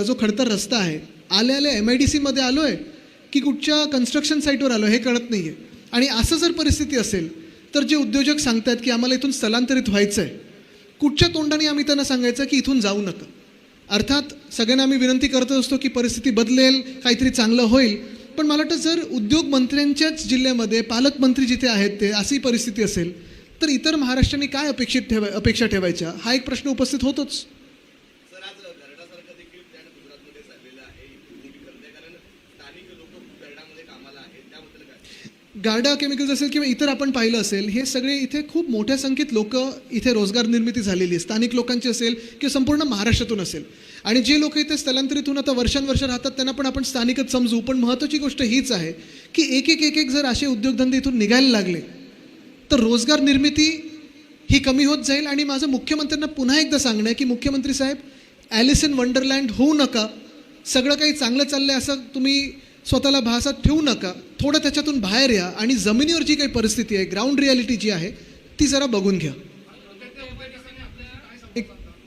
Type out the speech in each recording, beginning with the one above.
जो खडतर रस्ता आहे, आल्या MIDCमध्ये आलो आहे की कुठच्या कन्स्ट्रक्शन साईटवर आलो हे कळत नाही आहे. आणि असं जर परिस्थिती असेल तर जे उद्योजक सांगतात की आम्हाला इथून स्थलांतरित व्हायचं आहे, कुठच्या तोंडाने आम्ही त्यांना सांगायचं की इथून जाऊ नका. अर्थात सगळ्यांना आम्ही विनंती करत असतो की परिस्थिती बदलेल, काहीतरी चांगलं होईल. पण मला वाटतं जर उद्योग मंत्र्यांच्याच जिल्ह्यामध्ये पालकमंत्री जिथे आहेत ते अशी परिस्थिती असेल तर इतर महाराष्ट्राने काय अपेक्षा ठेवायच्या हा एक प्रश्न उपस्थित होतोच. गार्डा केमिकल्स असेल किंवा इतर आपण पाहिलं असेल, हे सगळे इथे खूप मोठ्या संख्येत लोक इथे रोजगार निर्मिती झालेली आहे. स्थानिक लोकांची असेल किंवा संपूर्ण महाराष्ट्रातून असेल. आणि जे लोक इथे स्थलांतरित होऊन आता वर्षानुवर्ष राहतात त्यांना पण आपण स्थानिकच समजू. पण महत्त्वाची गोष्ट हीच आहे की एक जर असे उद्योगधंदे इथून निघायला लागले तर रोजगार निर्मिती ही कमी होत जाईल. आणि माझं मुख्यमंत्र्यांना पुन्हा एकदा सांगणं आहे की मुख्यमंत्री साहेब, ॲलिस इन वंडरलँड होऊ नका. सगळं काही चांगलं चाललंय असं तुम्ही स्वतःला भासात ठेवू नका. थोडं त्याच्यातून बाहेर या आणि जमिनीवर जी काही परिस्थिती आहे, ग्राउंड रियालिटी जी आहे ती जरा बघून घ्या.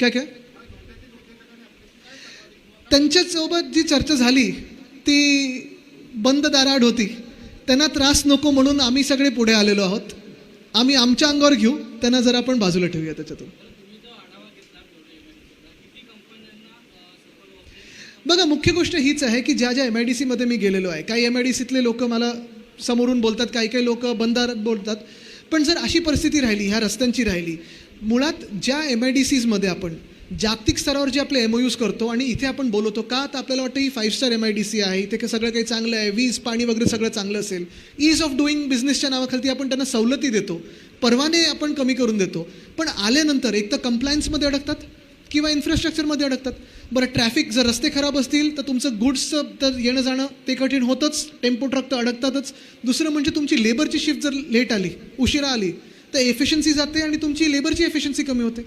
काय त्यांच्यासोबत जी चर्चा झाली ती बंद दाराआड होती. त्यांना त्रास नको म्हणून आम्ही सगळे पुढे आलेलो आहोत. आम्ही आमच्या अंगावर घेऊ, त्यांना जरा आपण बाजूला ठेवूया त्याच्यातून. बघा, मुख्य गोष्ट हीच आहे की ज्या MIDCमध्ये मी गेलेलो आहे, काही MIDCतले लोक मला समोरून बोलतात, काही लोक बंदारात बोलतात. पण जर अशी परिस्थिती राहिली, ह्या रस्त्यांची राहिली, मुळात ज्या MIDCमध्ये आपण जागतिक स्तरावर जे आपले MOUs करतो आणि इथे आपण बोलवतो का, तर आपल्याला वाटतं ही 5 स्टार MIDC आहे, इथे सगळं काही चांगलं आहे, वीज पाणी वगैरे सगळं चांगलं असेल. ईज ऑफ डुईंग बिझनेसच्या नावाखाली आपण त्यांना सवलती देतो, परवाने आपण कमी करून देतो. पण आल्यानंतर एक तर कंप्लायन्समध्ये अडकतात किंवा इन्फ्रास्ट्रक्चरमध्ये अडकतात. बरं, ट्रॅफिक जर रस्ते खराब असतील तर तुमचं गुड्सचं तर येणं जाणं ते कठीण होतंच, टेम्पो ट्रक तर अडकतातच. दुसरं म्हणजे तुमची लेबरची शिफ्ट जर लेट आली, उशिरा आली तर एफिशियन्सी जाते आणि तुमची लेबरची एफिशियन्सी कमी होते.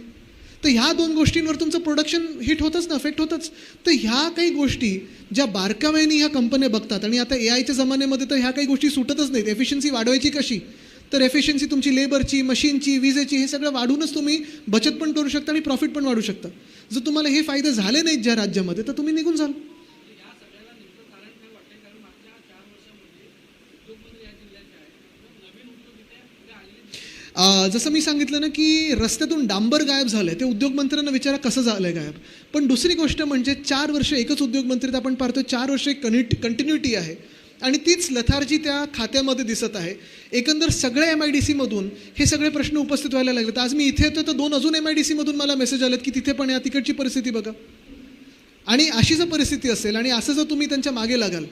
तर ह्या 2 गोष्टींवर तुमचं प्रोडक्शन हिट होतंच ना, अफेक्ट होतंच. तर ह्या काही गोष्टी ज्या बारकाव्याने ह्या कंपन्या बघतात. आणि आता AIच्या जमान्यामध्ये तर ह्या काही गोष्टी सुटतच नाहीत. एफिशियन्सी वाढवायची कशी, तर एफिशियन्सी तुमची लेबरची, मशीनची, विजेची हे सगळं वाढूनच तुम्ही बचत पण करू शकता आणि प्रॉफिट पण वाढू शकता. जर तुम्हाला हे फायदे झाले नाहीत ज्या राज्यामध्ये तर तुम्ही निघून जाल. जसं मी सांगितलं ना की रस्त्यातून डांबर गायब झालं आहे, ते उद्योगमंत्र्यांना विचारा कसं झालं आहे गायब. पण दुसरी गोष्ट म्हणजे 4 वर्ष एकच उद्योगमंत्री आपण पाहतो, 4 वर्ष एक कंटिन्युटी आहे आणि तीच लथार्जी त्या खात्यामध्ये दिसत आहे. एकंदर सगळ्या MIDCमधून हे सगळे प्रश्न उपस्थित व्हायला लागलेत. आज मी इथे येतो तर 2 अजून MIDCमधून मला मेसेज आलेत की तिथे पण या, तिकडची परिस्थिती बघा. आणि अशी जर परिस्थिती असेल आणि असं जर तुम्ही त्यांच्या मागे लागाल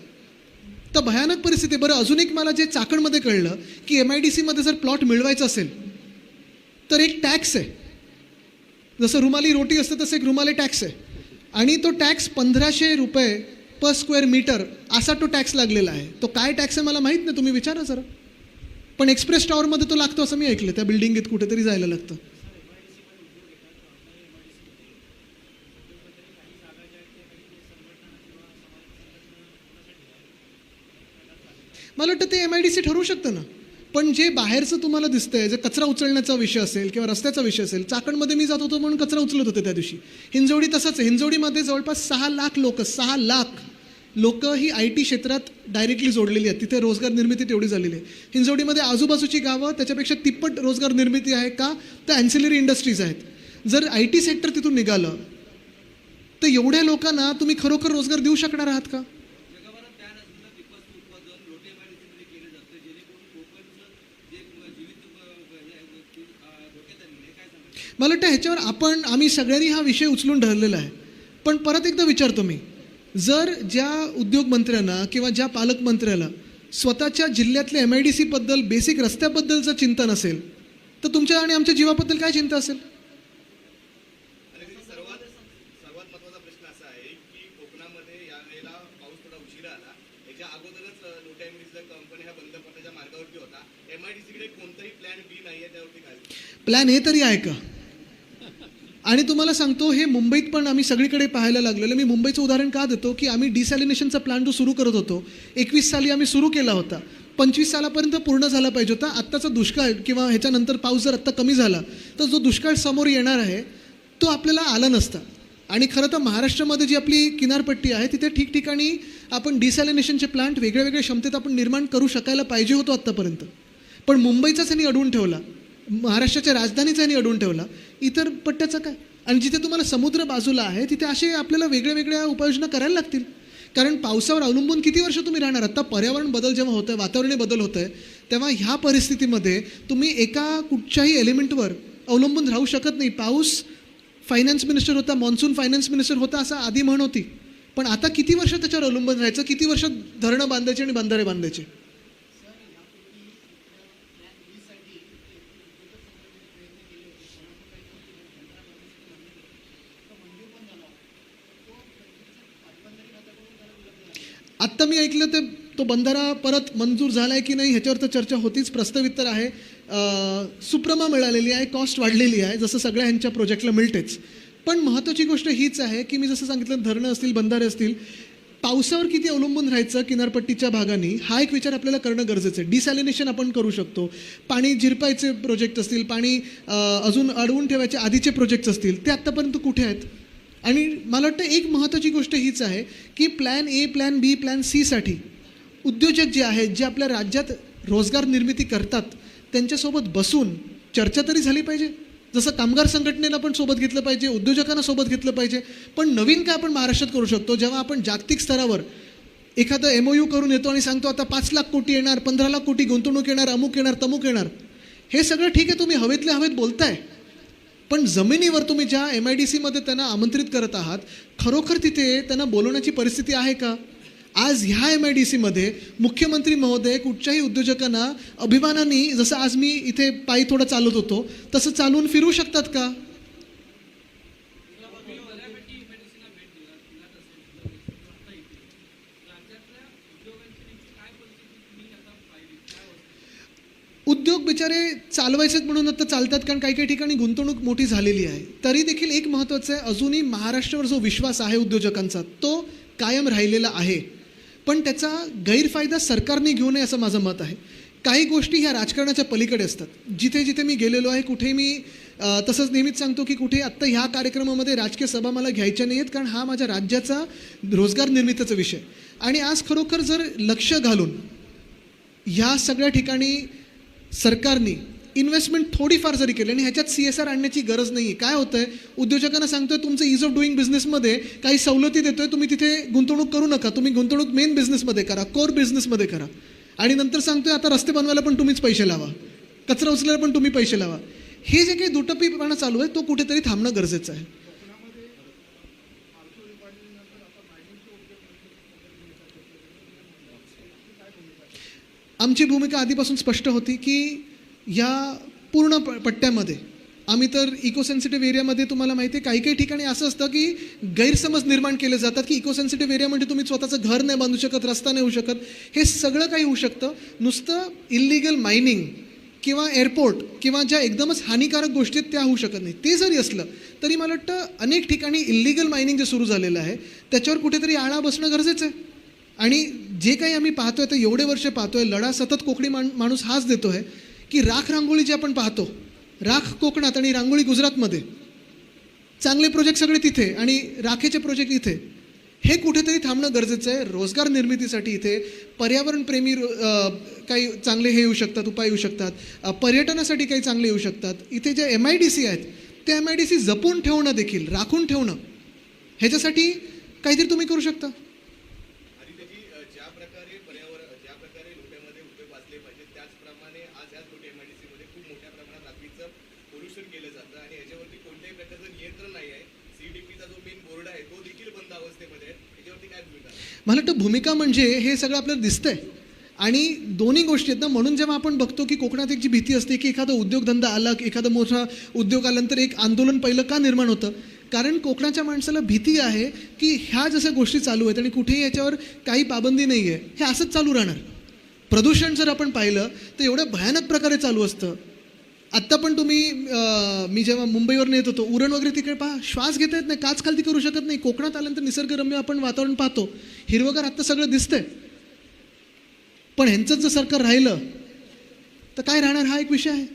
तर भयानक परिस्थिती. बरं, अजून एक मला जे चाकणमध्ये कळलं की MIDCमध्ये जर प्लॉट मिळवायचा असेल तर एक टॅक्स आहे. जसं रुमाली रोटी असतं तसं एक रुमाली टॅक्स आहे. आणि तो टॅक्स 1500 रुपये पर स्क्वेअर मीटर असा तो टॅक्स लागलेला आहे. तो काय टॅक्स आहे मला माहीत नाही, तुम्ही विचारा जरा. पण एक्सप्रेस टॉवरमध्ये तो लागतो असं मी ऐकलं. त्या बिल्डिंगेत कुठेतरी जायला लागतं. मला वाटतं ते MIDC ठरवू शकतं ना. पण जे बाहेरचं तुम्हाला दिसतंय, जे कचरा उचलण्याचा विषय असेल किंवा रस्त्याचा विषय असेल, चाकणमध्ये मी जात होतो म्हणून कचरा उचलत होते त्या दिवशी. हिंजवडी तसंच आहे. हिंजवडीमध्ये जवळपास 6 लाख लोक ही IT क्षेत्रात डायरेक्टली जोडलेली आहेत. तिथे रोजगार निर्मिती तेवढी झालेली आहे. हिंजवडीमध्ये आजूबाजूची गावं त्याच्यापेक्षा तिप्पट रोजगार निर्मिती आहे. का, तर ॲन्सिलरी इंडस्ट्रीज आहेत. जर IT सेक्टर तिथून निघालं तर एवढ्या लोकांना तुम्ही खरोखर रोजगार देऊ शकणार आहात का? मला वाटतं ह्याच्यावर आम्ही सगळ्यांनी हा विषय उचलून धरलेला आहे. पण परत एकदा विचारतो मी, जर ज्या उद्योगमंत्र्यांना किंवा ज्या पालकमंत्र्याला स्वतःच्या जिल्ह्यातल्या MIDCबद्दल, बेसिक रस्त्याबद्दलचं चिंतन असेल तर तुमच्या आणि आमच्या जीवाबद्दल काय चिंता असेल? सर्वात महत्त्वाचा प्रश्न असा आहे की कोकणामध्ये यावेळेला पाऊस थोडा उशिरा आला. याच्या अगोदरच लोट्या MIDCच्या कंपन्या बंद पडण्याच्या मार्गावरती होता. MIDCकडे कोणताही प्लॅन B नाही आहे, त्यावरती काय प्लॅन A तरी आहे का? आणि तुम्हाला सांगतो, हे मुंबईत पण आम्ही सगळीकडे पाहायला लागलेलं. मी मुंबईचं उदाहरण का देतो की आम्ही डिसॅलिनेशनचा प्लॅन जो सुरू करत होतो 21 साली आम्ही सुरू केला होता. 25 सालापर्यंत पूर्ण झाला पाहिजे होता. आत्ताचा दुष्काळ किंवा ह्याच्यानंतर पाऊस जर आत्ता कमी झाला तर जो दुष्काळ समोर येणार आहे तो आपल्याला आला नसता. आणि खरं तर महाराष्ट्रामध्ये जी आपली किनारपट्टी आहे तिथे ठिकठिकाणी आपण डिसॅलिनेशनचे प्लांट वेगळ्या वेगळ्या क्षमतेत आपण निर्माण करू शकायला पाहिजे होतो आत्तापर्यंत. पण मुंबईचाच यांनी अडवून ठेवला, महाराष्ट्राच्या राजधानीचा यांनी अडवून ठेवला, इतर पट्ट्याचा काय? आणि जिथे तुम्हाला समुद्र बाजूला आहे तिथे असे आपल्याला वेगळ्या वेगळ्या उपाययोजना करायला लागतील. कारण पावसावर अवलंबून किती वर्ष तुम्ही राहणार? आत्ता पर्यावरण बदल जेव्हा होतं आहे, वातावरणीय बदल होतं आहे, तेव्हा ह्या परिस्थितीमध्ये तुम्ही एका कुठच्याही एलिमेंटवर अवलंबून राहू शकत नाही. पाऊस फायनान्स मिनिस्टर होता, मॉन्सून फायनान्स मिनिस्टर होता असं आधी म्हण होती, पण आता किती वर्ष त्याच्यावर अवलंबून राहायचं? किती वर्ष धरणं बांधायची आणि बंधारे बांधायचे? आत्ता मी ऐकलं ते तो बंधारा परत मंजूर झाला आहे की नाही ह्याच्यावर तर चर्चा होतीच. प्रस्तावित तर आहे, सुप्रमा मिळालेली आहे, कॉस्ट वाढलेली आहे, जसं सगळ्या ह्यांच्या प्रोजेक्टला मिळतेच. पण महत्त्वाची गोष्ट हीच आहे की मी जसं सांगितलं, धरणं असतील, बंधारे असतील, पावसावर किती अवलंबून राहायचं किनारपट्टीच्या भागांनी, हा एक विचार आपल्याला करणं गरजेचं आहे. डिसॅलिनेशन आपण करू शकतो, पाणी जिरपायचे प्रोजेक्ट असतील, पाणी अजून अडवून ठेवायचे आधीचे प्रोजेक्ट्स असतील, ते आत्तापर्यंत कुठे आहेत? आणि मला वाटतं एक महत्त्वाची गोष्ट हीच आहे की plan A, plan B, plan सीसाठी उद्योजक जे आहेत, जे आपल्या राज्यात रोजगार निर्मिती करतात, त्यांच्यासोबत बसून चर्चा तरी झाली पाहिजे. जसं कामगार संघटनेला पण सोबत घेतलं पाहिजे, उद्योजकांना सोबत घेतलं पाहिजे. पण नवीन काय आपण महाराष्ट्रात करू शकतो, जेव्हा आपण जागतिक स्तरावर एखादं MOU करून येतो आणि सांगतो आता 5 लाख कोटी येणार, 15 लाख कोटी गुंतवणूक येणार, अमुक येणार, तमुक येणार, हे सगळं ठीक आहे, तुम्ही हवेतल्या हवेत बोलताय. पण जमिनीवर तुम्ही ज्या MIDCमध्ये त्यांना आमंत्रित करत आहात, खरोखर तिथे त्यांना बोलवण्याची परिस्थिती आहे का? आज ह्या MIDCमध्ये मुख्यमंत्री महोदय कुठच्याही उद्योजकांना अभिमानाने, जसं आज मी इथे पायी थोडं चालत होतो तसं चालून फिरू शकतात का? उद्योग बिचारे चालवायचेच म्हणून आता चालतात, कारण काही काही ठिकाणी गुंतवणूक मोठी झालेली आहे. तरी देखील एक महत्त्वाचं आहे, अजूनही महाराष्ट्रावर जो विश्वास आहे उद्योजकांचा तो कायम राहिलेला आहे. पण त्याचा गैरफायदा सरकारने घेऊ नये असं माझं मत आहे. काही गोष्टी ह्या राजकारणाच्या पलीकडे असतात. जिथे जिथे मी गेलेलो आहे कुठे मी तसंच नेहमीच सांगतो की कुठे आत्ता ह्या कार्यक्रमामध्ये राजकीय सभा मला घ्यायच्या नाही आहेत, कारण हा माझ्या राज्याचा रोजगार निर्मितीचा विषय. आणि आज खरोखर जर लक्ष घालून ह्या सगळ्या ठिकाणी सरकारने इन्व्हेस्टमेंट थोडीफार जरी केली, आणि ह्याच्यात CSR आणण्याची गरज नाही आहे. काय होतं आहे, उद्योजकांना सांगतोय तुमचं ईज ऑफ डुईंग बिझनेसमध्ये काही सवलती देतोय, तुम्ही तिथे गुंतवणूक करू नका, तुम्ही गुंतवणूक मेन बिझनेसमध्ये करा, कोर बिझनेसमध्ये करा. आणि नंतर सांगतोय आता रस्ते बनवायला पण तुम्हीच पैसे लावा, कचरा उचलायला पण तुम्ही पैसे लावा. हे जे काही दुटप्पीपणा चालू आहे तो कुठेतरी थांबणं गरजेचं आहे. आमची भूमिका आधीपासून स्पष्ट होती की या पूर्ण पट्ट्यामध्ये आम्ही तर इको सेन्सिटिव्ह एरियामध्ये, तुम्हाला माहिती आहे काही काही ठिकाणी असं असतं की गैरसमज निर्माण केले जातात की इको सेन्सिटिव्ह एरिया म्हणजे तुम्ही स्वतःचं घर नाही बांधू शकत, रस्ता नाही होऊ शकत. हे सगळं काही होऊ शकतं. नुसतं इल्लिगल मायनिंग किंवा एअरपोर्ट किंवा ज्या एकदमच हानिकारक गोष्टी आहेत त्या होऊ शकत नाही. ते जरी असलं तरी मला वाटतं अनेक ठिकाणी इल्लिगल मायनिंग जे सुरू झालेलं आहे त्याच्यावर कुठेतरी आळा बसणं गरजेचं आहे. आणि जे काही आम्ही पाहतोय तर एवढे वर्ष पाहतोय, लढा सतत कोकणी माणूस हाच देतो आहे की राख रांगोळी जे आपण पाहतो, राख कोकणात आणि रांगोळी गुजरातमध्ये, चांगले प्रोजेक्ट सगळे तिथे आणि राखेचे प्रोजेक्ट इथे, हे कुठेतरी थांबणं गरजेचं आहे. रोजगार निर्मितीसाठी इथे पर्यावरणप्रेमी काही चांगले हे येऊ शकतात, उपाय येऊ शकतात, पर्यटनासाठी काही चांगले येऊ शकतात. इथे जे MIDC आहेत ते MIDC जपून ठेवणं देखील, राखून ठेवणं, ह्याच्यासाठी काहीतरी तुम्ही करू शकता. केलं जातं आणि याच्यावरती कोणत्याही प्रकारचं नियंत्रण नाही आहे. CDPचा जो मेन बोर्ड आहे तो देखील बंद अवस्थेमध्ये आहे. याच्यावरती काय भूमिका? मला वाटतं भूमिका म्हणजे हे सगळं आपल्याला दिसतंय आणि दोन्ही गोष्टी आहेत ना. म्हणून जेव्हा आपण बघतो की कोकणात एक जी भीती असते की एखादा उद्योगधंदा आला, एखादा मोठा उद्योग आल्यानंतर एक आंदोलन पहिलं का निर्माण होतं, कारण कोकणाच्या माणसाला भीती आहे की ह्या जशा गोष्टी चालू आहेत आणि कुठेही याच्यावर काही पाबंदी नाही आहे, हे असंच चालू राहणार. प्रदूषण जर आपण पाहिलं तर एवढ्या भयानक प्रकारे चालू असतं. आत्ता पण तुम्ही मी जेव्हा मुंबईवर येत होतो, उरण वगैरे तिकडे पहा, श्वास घेता येत नाही, काच खालती करू शकत नाही. कोकणात आल्यानंतर निसर्गरम्य आपण वातावरण पाहतो, हिरवगार आत्ता सगळं दिसतंय. पण ह्यांचंच जर सरकार राहिलं तर काय राहणार, हा एक विषय आहे.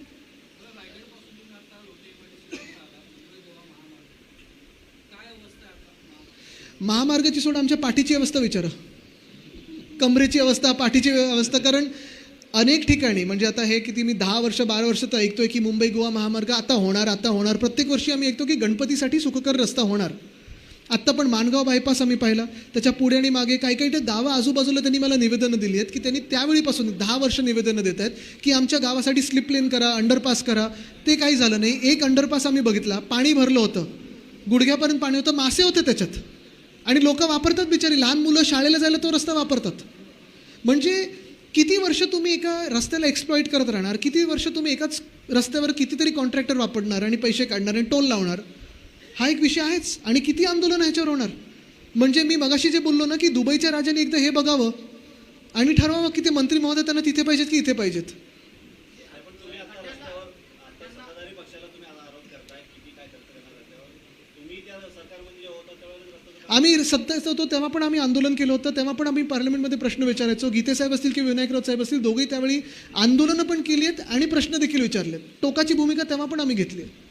महामार्गाची सोड, आमच्या पाठीची अवस्था विचारा, कमरेची अवस्था, पाठीची अवस्था. कारण अनेक ठिकाणी म्हणजे आता हे किती मी 10 वर्ष 12 वर्ष तर ऐकतोय की मुंबई गोवा महामार्ग आता होणार. प्रत्येक वर्षी आम्ही ऐकतो की गणपतीसाठी सुखकर रस्ता होणार. आत्ता पण माणगाव बायपास आम्ही पाहिला, त्याच्या पुढे आणि मागे काही गावं आजूबाजूला त्यांनी मला निवेदनं दिली आहेत की त्यांनी त्यावेळीपासून 10 वर्ष निवेदनं देत आहेत की आमच्या गावासाठी स्लिप लेन करा, अंडरपास करा. ते काही झालं नाही. एक अंडरपास आम्ही बघितला, पाणी भरलं होतं, गुडघ्यापर्यंत पाणी होतं, मासे होते त्याच्यात, आणि लोक वापरतात बिचारी, लहान मुलं शाळेला जायला तो रस्ता वापरतात. म्हणजे किती वर्ष तुम्ही एका रस्त्याला एक्सप्लॉईट करत राहणार, किती वर्ष तुम्ही एकाच रस्त्यावर कितीतरी कॉन्ट्रॅक्टर वापरणार आणि पैसे काढणार आणि टोल लावणार. हा एक विषय आहेच. आणि किती आंदोलन ह्याच्यावर होणार. म्हणजे मी मगाशी जे बोललो ना की दुबईच्या राजाने एकदा हे बघावं आणि ठरवावं की ते मंत्री महोदय त्यांना तिथे पाहिजेत की इथे पाहिजेत. आम्ही सत्तेत होतो तेव्हा पण आम्ही आंदोलन केलं होतं, तेव्हा पण आम्ही पार्लमेंटमध्ये प्रश्न विचारायचो. गीते साहेब असतील की विनायकराव साहेब असतील, दोघेही त्यावेळी आंदोलनं पण केली आहेत आणि प्रश्न देखील विचारलेत. टोकाची भूमिका तेव्हा पण आम्ही घेतली आहे.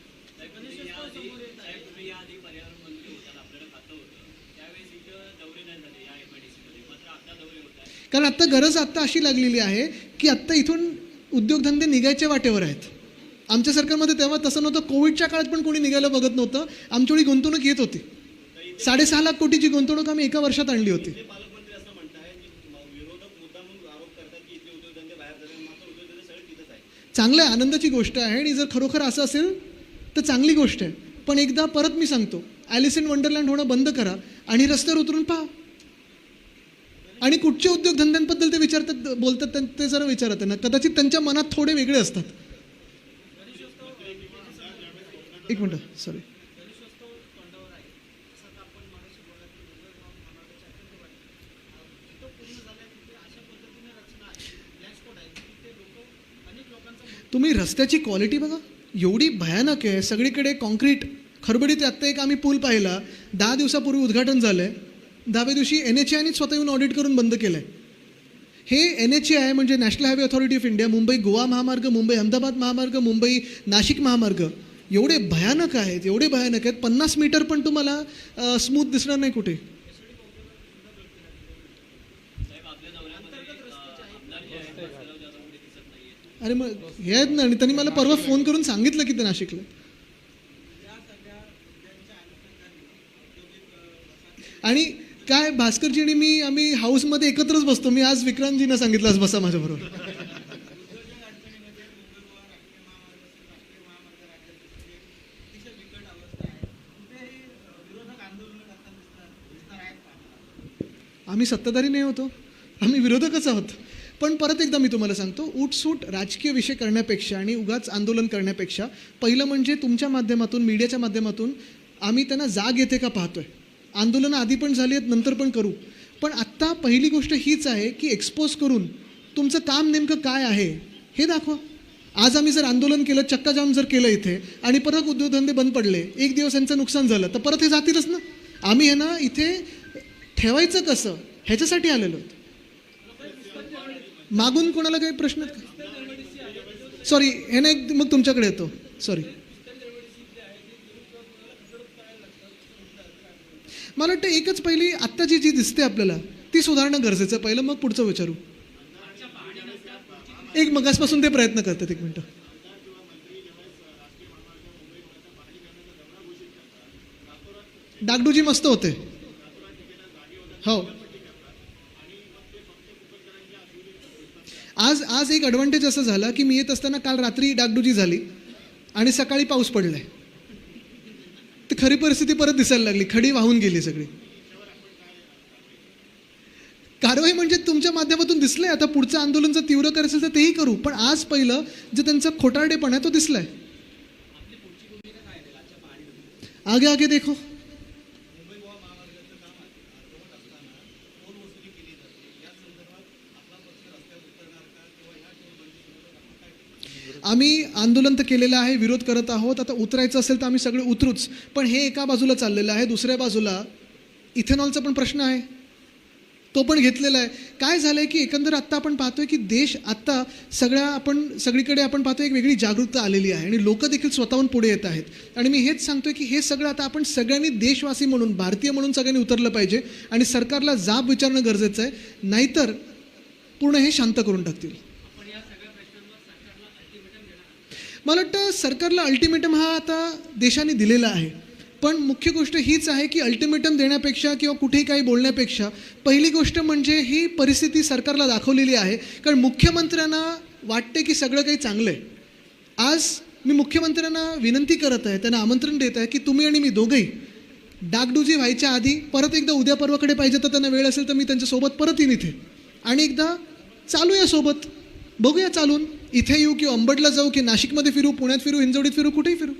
कारण आत्ता गरज आत्ता अशी लागलेली आहे की आत्ता इथून उद्योगधंदे निघायच्या वाटेवर आहेत. आमच्या सरकारमध्ये तेव्हा तसं नव्हतं. कोविडच्या काळात पण कोणी निघायला बघत नव्हतं. आमच्यावेळी गुंतवणूक येत होती. 6.5 लाख कोटीची गुंतवणूक आम्ही एका वर्षात आणली होती. चांगलं आहे, आनंदाची गोष्ट आहे. आणि जर खरोखर असं असेल तर चांगली गोष्ट आहे. पण एकदा परत मी सांगतो, ॲलिस इन वंडरलँड होणं बंद करा आणि रस्त्यावर उतरून पहा. आणि कुठच्या उद्योगधंद्यांबद्दल ते विचारतात, बोलतात ते जरा विचारा त्यांना. कदाचित त्यांच्या मनात थोडे वेगळे असतात. एक मिनटं, सॉरी. तुम्ही रस्त्याची क्वालिटी बघा, एवढी भयानक आहे. सगळीकडे कॉन्क्रीट खरबडीत. आत्ता एक आम्ही पूल पाहिला, 10 दिवसापूर्वी उद्घाटन झालं आहे. 10व्या दिवशी NHAIने स्वतः येऊन ऑडिट करून बंद केलं आहे. हे NHAI म्हणजे national highway authority of India, Mumbai Goa महामार्ग, मुंबई अहमदाबाद महामार्ग, मुंबई नाशिक महामार्ग एवढे भयानक आहेत, एवढे भयानक आहेत. 50 मीटर पण तुम्हाला स्मूथ दिसणार नाही कुठे. अरे मग हे आहेत ना. आणि त्यांनी मला परवा फोन करून सांगितलं की ते नाशिकला. आणि काय भास्करजी आणि आम्ही हाऊसमध्ये एकत्रच बसतो. मी आज विक्रांतजींना सांगितलं आज बसा माझ्याबरोबर. आम्ही सत्ताधारी नाही होतो, आम्ही विरोधकच आहोत. पण परत एकदा मी तुम्हाला सांगतो, उठसूट राजकीय विषय करण्यापेक्षा आणि उगाच आंदोलन करण्यापेक्षा पहिलं म्हणजे तुमच्या माध्यमातून, मीडियाच्या माध्यमातून आम्ही त्यांना जाग येते का पाहतोय. आंदोलनं आधी पण झाली आहेत, नंतर पण करू. पण आत्ता पहिली गोष्ट हीच आहे की एक्सपोज करून तुमचं काम नेमकं काय आहे हे दाखवा. आज आम्ही जर आंदोलन केलं, चक्काजाम जर केलं इथे आणि परत उद्योगधंदे बंद पडले, एक दिवस यांचं नुकसान झालं, तर परत हे जातीलच ना. आम्ही हे ना इथे ठेवायचं कसं ह्याच्यासाठी आलेलो आहोत. मागून कोणाला काही प्रश्न? सॉरी, हे ना एक मग तुमच्याकडे येतो. सॉरी, मला वाटतं एकच पहिली आत्ताची जी दिसते आपल्याला ती सुधारणं गरजेचं आहे पहिलं, मग पुढचं विचारू. एक मगासपासून ते प्रयत्न करतात. एक मिनटं. डागडुजी मस्त होते. हो, आज एक ॲडव्हान्टेज असं झाला की मी येत असताना काल रात्री डागडुजी झाली आणि सकाळी पाऊस पडलाय. तर खरी परिस्थिती परत दिसायला लागली, खडी वाहून गेली सगळी. कारवाई म्हणजे तुमच्या माध्यमातून दिसलंय. आता पुढचं आंदोलन जर तीव्र करायचं तर तेही करू. पण आज पहिलं जे त्यांचा खोटारडेपणा आहे तो दिसलाय. आगे आगे देखो. आम्ही आंदोलन तर केलेलं आहे, विरोध करत आहोत. आता उतरायचं असेल तर आम्ही सगळे उतरूच. पण हे एका बाजूला चाललेलं आहे, दुसऱ्या बाजूला इथेनॉलचा पण प्रश्न आहे. तो पण घेतलेला आहे. काय झालं आहे की एकंदर आत्ता आपण पाहतोय की देश आत्ता सगळीकडे आपण पाहतोय एक वेगळी जागरूकता आलेली आहे आणि लोक देखील स्वतःहून पुढे येत आहेत. आणि मी हेच सांगतोय की हे सगळं आता आपण सगळ्यांनी देशवासी म्हणून, भारतीय म्हणून सगळ्यांनी उतरलं पाहिजे आणि सरकारला जाब विचारणं गरजेचं आहे, नाहीतर पूर्ण हे शांत करून टाकतील. मला वाटतं सरकारला अल्टिमेटम हा आता देशाने दिलेला आहे, पण मुख्य गोष्ट हीच आहे की अल्टिमेटम देण्यापेक्षा किंवा कुठेही काही बोलण्यापेक्षा पहिली गोष्ट म्हणजे ही परिस्थिती सरकारला दाखवलेली आहे. कारण मुख्यमंत्र्यांना वाटते की सगळं काही चांगलं आहे. आज मी मुख्यमंत्र्यांना विनंती करत आहे, त्यांना आमंत्रण देत आहे की तुम्ही आणि मी दोघंही डागडुजी व्हायच्या आधी परत एकदा उद्या परवाकडे पाहिजे तर त्यांना वेळ असेल तर मी त्यांच्यासोबत परत येईन इथे आणि एकदा चालूया सोबत, बघूया चालून, इथे येऊ की अंबडला जाऊ की नाशिकमध्ये फिरू, पुण्यात फिरू, हिंजवडीत फिरू, कुठेही फिरू.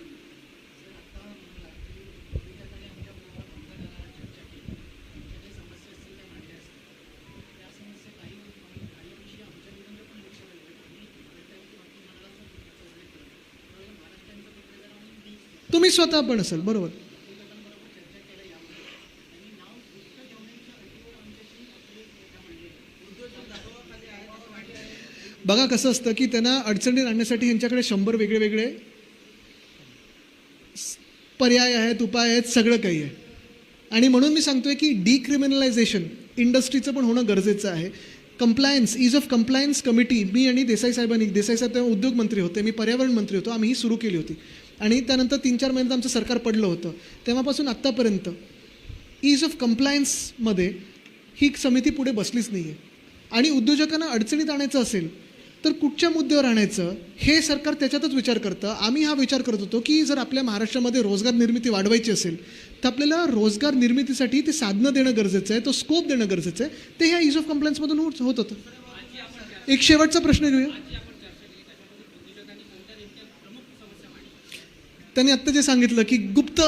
तुम्ही स्वतः पण असेल, बरोबर. बघा कसं असतं की त्यांना अडचणीत आणण्यासाठी यांच्याकडे 100 वेगळे पर्याय आहेत, उपाय आहेत, सगळं काही आहे. आणि म्हणून मी सांगतोय की डिक्रिमिनलायझेशन इंडस्ट्रीचं पण होणं गरजेचं आहे. Compliance, ease of compliance committee मी आणि देसाई साहेब तेव्हा उद्योग मंत्री होते, मी पर्यावरण मंत्री होतो, आम्ही ही सुरू केली होती आणि त्यानंतर 3-4 महिन्यात आमचं सरकार पडलं होतं. तेव्हापासून आत्तापर्यंत ईज ऑफ कंप्लायन्समध्ये ही समिती पुढे बसलीच नाही आहे. आणि उद्योजकांना अडचणीत आणायचं असेल तर कुठच्या मुद्द्यावर आणायचं हे सरकार त्याच्यातच विचार करतं. आम्ही हा विचार करत होतो की जर आपल्या महाराष्ट्रामध्ये रोजगार निर्मिती वाढवायची असेल तर आपल्याला रोजगार निर्मितीसाठी ते साधनं देणं गरजेचं आहे, तो स्कोप देणं गरजेचं आहे. ते ह्या ईज ऑफ कंप्लायन्समधून होत होतं. एक शेवटचा प्रश्न घेऊया. त्यांनी आत्ता जे सांगितलं की गुप्त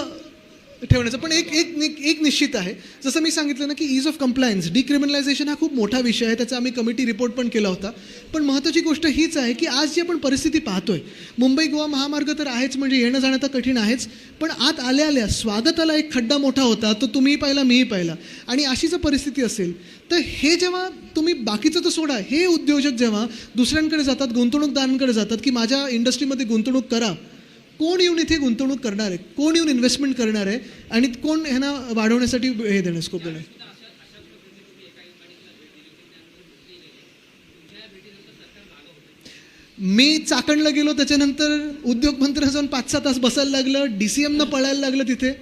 ठेवण्याचं, पण एक निश्चित आहे, जसं मी सांगितलं ना की ईज ऑफ कंप्लायन्स, डिक्रिमिनलायझेशन हा खूप मोठा विषय आहे, त्याचा आम्ही कमिटी रिपोर्ट पण केला होता. पण महत्त्वाची गोष्ट हीच आहे की आज जी आपण परिस्थिती पाहतोय, मुंबई गोवा महामार्ग तर आहेच, म्हणजे येणं जाणं तर कठीण आहेच, पण आत आल्या स्वागताला एक खड्डा मोठा होता, तो तुम्हीही पाहिला, मीही पाहिला. आणि अशी जर परिस्थिती असेल तर हे जेव्हा तुम्ही बाकीचं तर सोडा, हे उद्योजक जेव्हा दुसऱ्यांकडे जातात, गुंतवणूकदारांकडे जातात की माझ्या इंडस्ट्रीमध्ये गुंतवणूक करा, कोण येऊन इथे गुंतवणूक करणार आहे, कोण येऊन इन्व्हेस्टमेंट करणार आहे आणि कोण ह्यांना वाढवण्यासाठी हे देणं, स्कोप देणं. मी चाकणला गेलो, त्याच्यानंतर उद्योग मंत्र्या जाऊन 5-6 तास बसायला लागलं, DCMनं पळायला लागलं, तिथे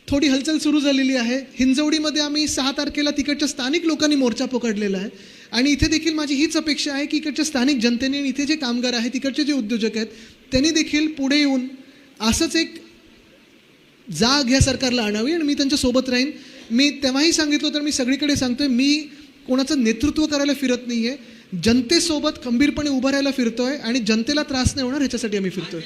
थोडी हलचल सुरू झालेली आहे. हिंजवडीमध्ये आम्ही 6 तारखेला तिकडच्या स्थानिक लोकांनी मोर्चा पकडलेला आहे आणि इथे देखील माझी हीच अपेक्षा आहे की इकडच्या स्थानिक जनतेने आणि इथे जे कामगार आहेत, तिकडचे जे उद्योजक आहेत, त्यांनी देखील पुढे येऊन असंच एक जाग ह्या सरकारला आणावी आणि मी त्यांच्यासोबत राहीन. मी तेव्हाही सांगितलं तर मी सगळीकडे सांगतोय, मी कोणाचं नेतृत्व करायला फिरत नाही आहे, जनतेसोबत खंबीरपणे उभं राहायला फिरतोय आणि जनतेला त्रास नाही होणार ह्याच्यासाठी आम्ही फिरतोय.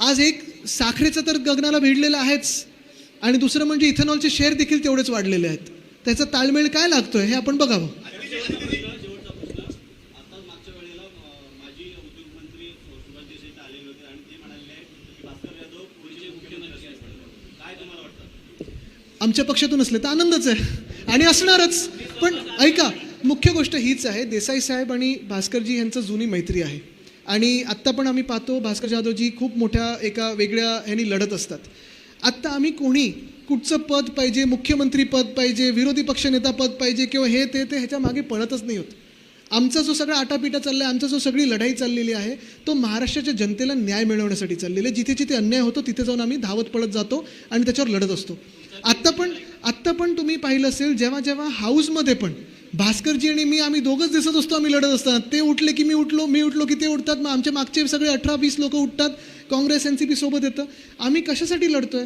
आज एक साखरेचं तर गगनाला भिडलेलं आहेच आणि दुसरं म्हणजे इथेनॉलचे शेअर देखील तेवढेच वाढलेले आहेत. त्याचा ताळमेळ काय लागतोय हे आपण बघावं. आमच्या पक्षातून असले तर आनंदच आहे आणि असणारच. पण ऐका, मुख्य गोष्ट हीच आहे, देसाई साहेब आणि भास्करजी यांचं जुनी मैत्री आहे आणि आत्ता पण आम्ही पाहतो भास्कर जाधवजी खूप मोठ्या एका वेगळ्या ह्यांनी लढत असतात. आत्ता आम्ही कोणी कुठचं पद पाहिजे, मुख्यमंत्री पद पाहिजे, विरोधी पक्षनेता पद पाहिजे किंवा हे ते ह्याच्या मागे पळतच नाही होत. आमचा जो सगळा आटापिटा चालला आहे, आमचा जो सगळी लढाई चाललेली आहे, तो महाराष्ट्राच्या जनतेला न्याय मिळवण्यासाठी चाललेला आहे. जिथे जिथे अन्याय होतो तिथे जाऊन आम्ही धावत पळत जातो आणि त्याच्यावर लढत असतो. आत्ता पण तुम्ही पाहिलं असेल, जेव्हा हाऊसमध्ये पण भास्करजी आणि मी आम्ही दोघंच दिसत असतो, आम्ही लढत असताना ते उठले की मी उठलो की ते उठतात, मग आमच्या मागचे सगळे 18-20 लोक उठतात, काँग्रेस NCP सोबत येतं. आम्ही कशासाठी लढतोय?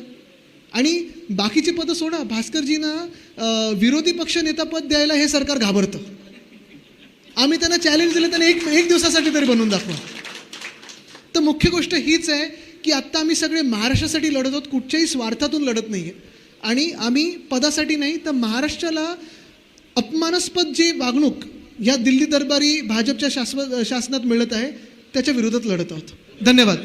आणि बाकीची पदं सोडा, भास्करजींना विरोधी पक्ष नेता पद द्यायला हे सरकार घाबरतं. आम्ही त्यांना चॅलेंज दिलं, त्यांना एक दिवसासाठी तरी बनवून दाखवा. तर मुख्य गोष्ट हीच आहे की आत्ता आम्ही सगळे महाराष्ट्रासाठी लढत आहोत, कुठच्याही स्वार्थातून लढत नाही आहे आणि आम्ही पदासाठी नाही तर महाराष्ट्राला अपमानास्पद जी वागणूक या दिल्ली दरबारी भाजपच्या शासनात मिळत आहे त्याच्या विरोधात लढत आहोत. धन्यवाद.